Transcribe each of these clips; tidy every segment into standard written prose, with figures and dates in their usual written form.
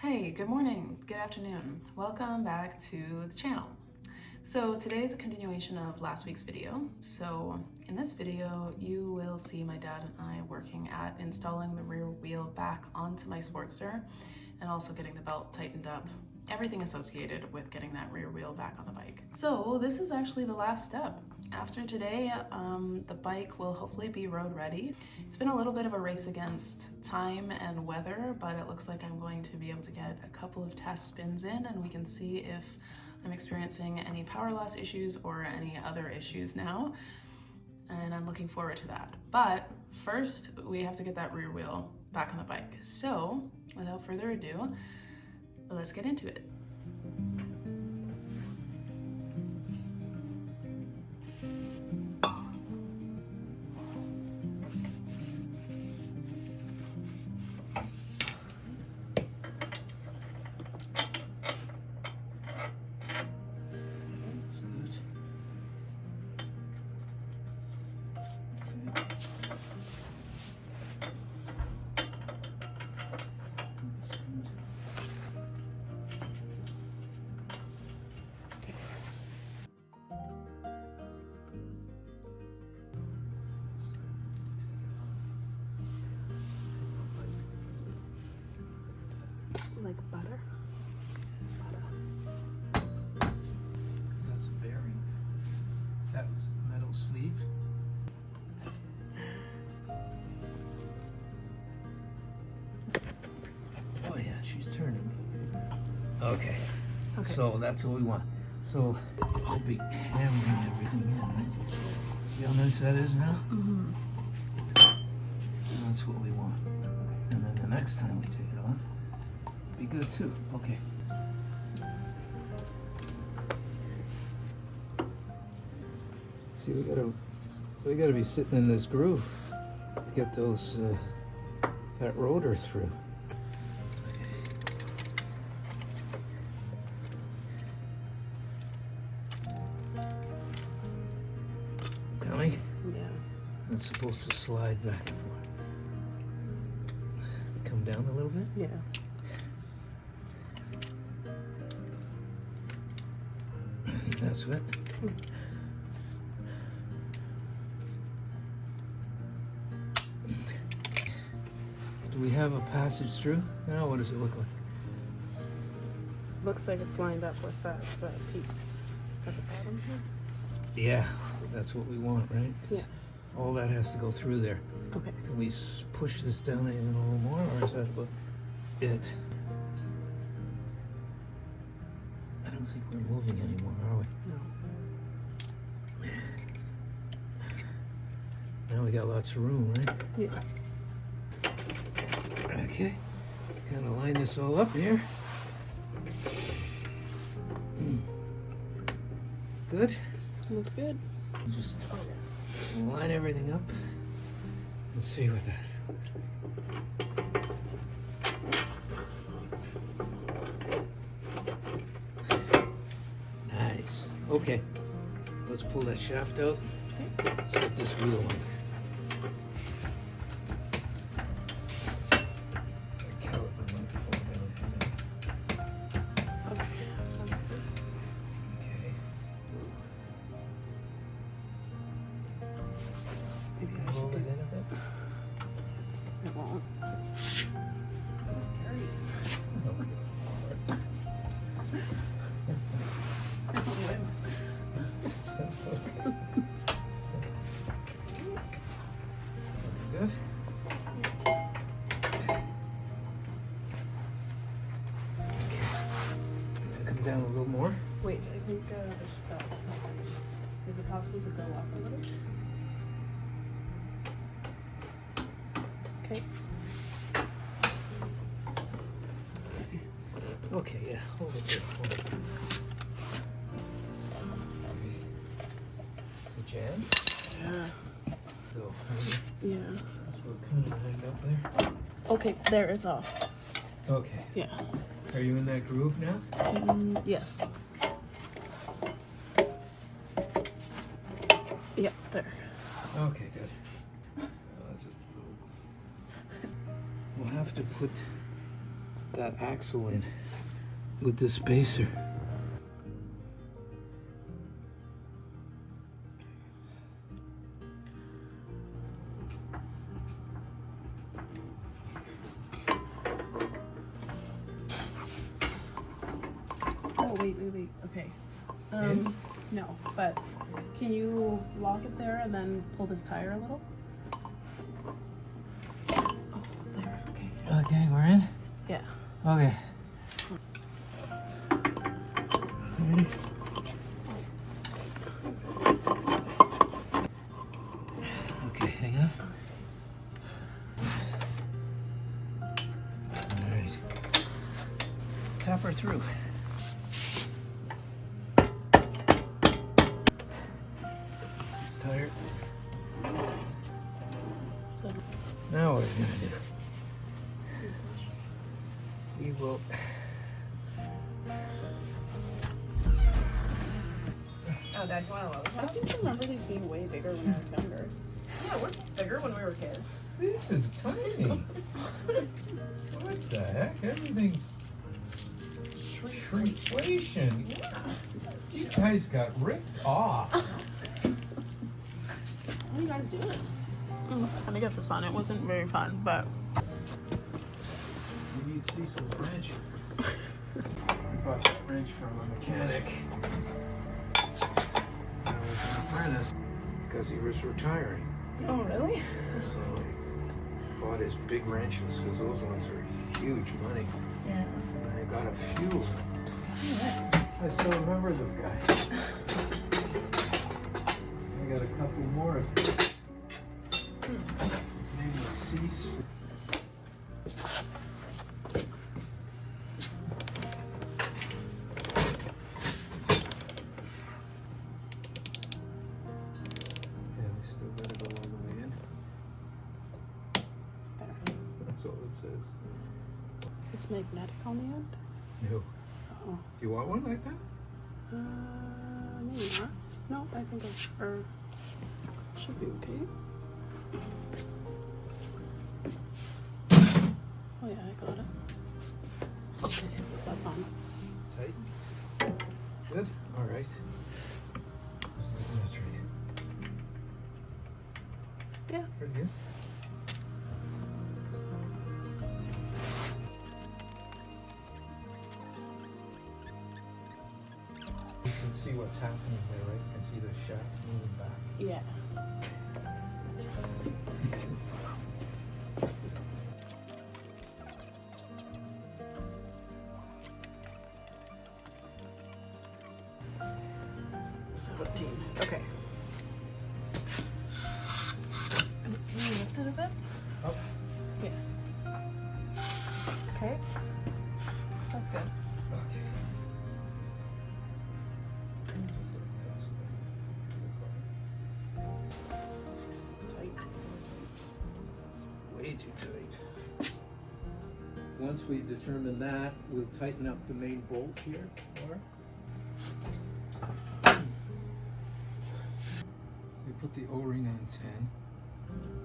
Hey, good morning, good afternoon. Welcome back to the channel. So today is a continuation of last week's video. So in this video, you will see my dad and I working at installing the rear wheel back onto my Sportster and also getting the belt tightened up. Everything associated with getting that rear wheel back on the bike. So this is actually the last step. After today, the bike will hopefully be road ready. It's been a little bit of a race against time and weather, but it looks like I'm going to be able to get a couple of test spins in and we can see if I'm experiencing any power loss issues or any other issues now. And I'm looking forward to that. But first, we have to get that rear wheel back on the bike. So without further ado, let's get into it. Like butter? Because that's a bearing. That was a metal sleeve. Oh yeah, she's turning. Okay. So that's what we want. So we'll be hammering everything in, right? See how nice that is now? Mm-hmm. That's what we want. And then the next time we take it off, be good too. Okay. See, we gotta be sitting in this groove to get those that rotor through. Coming? Yeah. It's supposed to slide back and forth. Come down a little bit. Yeah. I think that's it. Do we have a passage through now? What does it look like? Looks like it's lined up with that piece at the bottom here. Yeah, that's what we want, right? 'Cause Yeah. all that has to go through there. Okay. Can we push this down even a little more, or is that about it? I don't think we're moving anymore, are we? No. Now we got lots of room, right? Yeah. Okay. Kind of line this all up here. Good. Looks good. Just line everything up and see what that looks like. Nice. Okay. Let's pull that shaft out. Let's get this wheel on. It won't. This is scary. That's okay. Good. Come down a little more. Wait, I think is it possible to go up a little? Okay. Okay, yeah. Hold it there. Hold it. The jam? Yeah. So, Yeah. so we're kind of lined up there. Okay, there it's off. Okay. Yeah. Are you in that groove now? Yes. Yeah, there. Okay, good. Just a little. We'll have to put that axle in with the spacer. Oh, wait. Okay. No, but can you lock it there and then pull this tire a little? Oh, there. Okay. Okay, we're in? Yeah. Okay. Ready? Okay, hang on. All right. Tap her through. She's tired. So, Now what are we gonna do? We will. oh, Dad, do you want to lower that? I seem to remember these being way bigger when I was younger. Yeah, weren't these bigger when we were kids? This is tiny. What the heck? Everything's shrinkflation. Yeah. You guys got ripped off. What are you guys doing? Trying to get this on. It wasn't very fun, but We need Cecil's wrench. We bought that wrench from a mechanic. I was an apprentice because he was retiring. oh really? So I bought his big wrenches because those ones are huge money. Yeah. And I got a few. Nice. I still remember the guy. I got a couple more of them. His name was Cease. Yeah, we still gotta go all the way in. That's all it says. Is this magnetic on the end? No. Oh. Do you want one like that? Maybe not. No, I think or should be okay. Oh yeah, I got it. Okay, that's on. Tight. Good. All right. Just looking at right. Yeah. Pretty good. You can see what's happening there, right? You can see the shaft moving back. Yeah. Okay. Can you lift it a bit? Up. Yeah. Okay. That's good. Okay. Tight. Way too tight. Once we determine that, we'll tighten up the main bolt here. Laura. We put the O-ring on 10.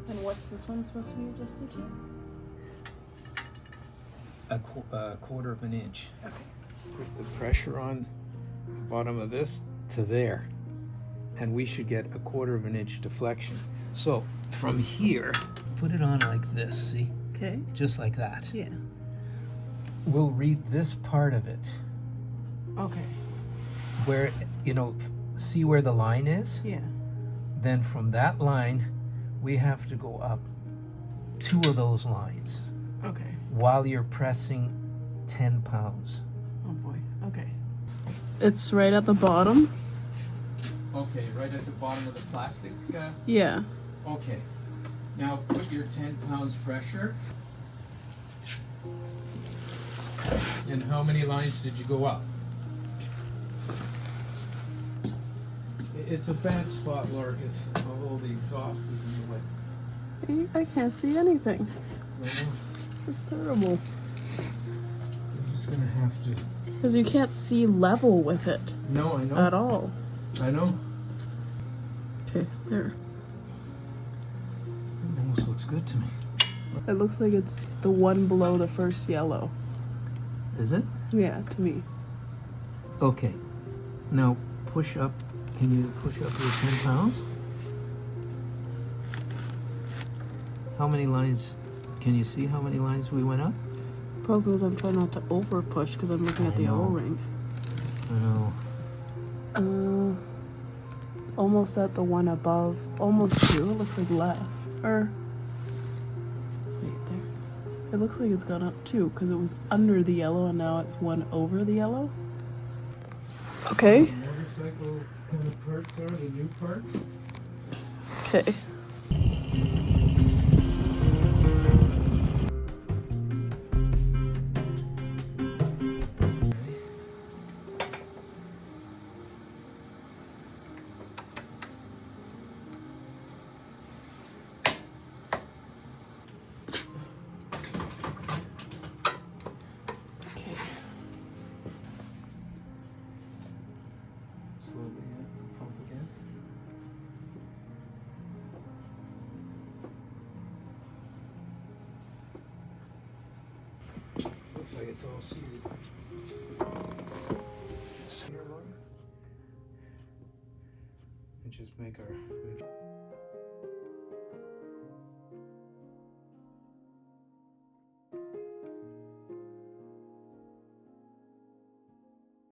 And what's this one supposed to be adjusted to? A quarter of an inch. Okay. Put the pressure on the bottom of this to there, and we should get a quarter of an inch deflection. So from here, put it on like this, see? Okay. Just like that. Yeah. We'll read this part of it, Okay. where, you know, see where the line is? Yeah. Then from that line, we have to go up 2 of those lines Okay. while you're pressing 10 pounds. Oh boy. Okay. It's right at the bottom. Okay, right at the bottom of the plastic. Yeah. Okay. Now put your 10 pounds pressure. And how many lines did you go up? It's a bad spot, Laura, because all the exhaust is in the way. I can't see anything. I know. It's terrible. We're just gonna have to. Because you can't see level with it No, I know. at all. I know. Okay, there. It almost looks good to me. It looks like it's the one below the first yellow. Is it? Yeah, to me. Okay. Now push up. Can you push up your 10 pounds? How many lines? Can you see how many lines we went up? Probably because I'm trying not to over push because I'm looking at the O-ring. I know. Almost at the one above. Almost two. It looks like less. Or wait there. It looks like it's gone up two because it was under the yellow and now it's one over the yellow. Okay. The motorcycle kind of parts are the new parts. Okay. Slowly pump again. Looks like it's all seated. And just make our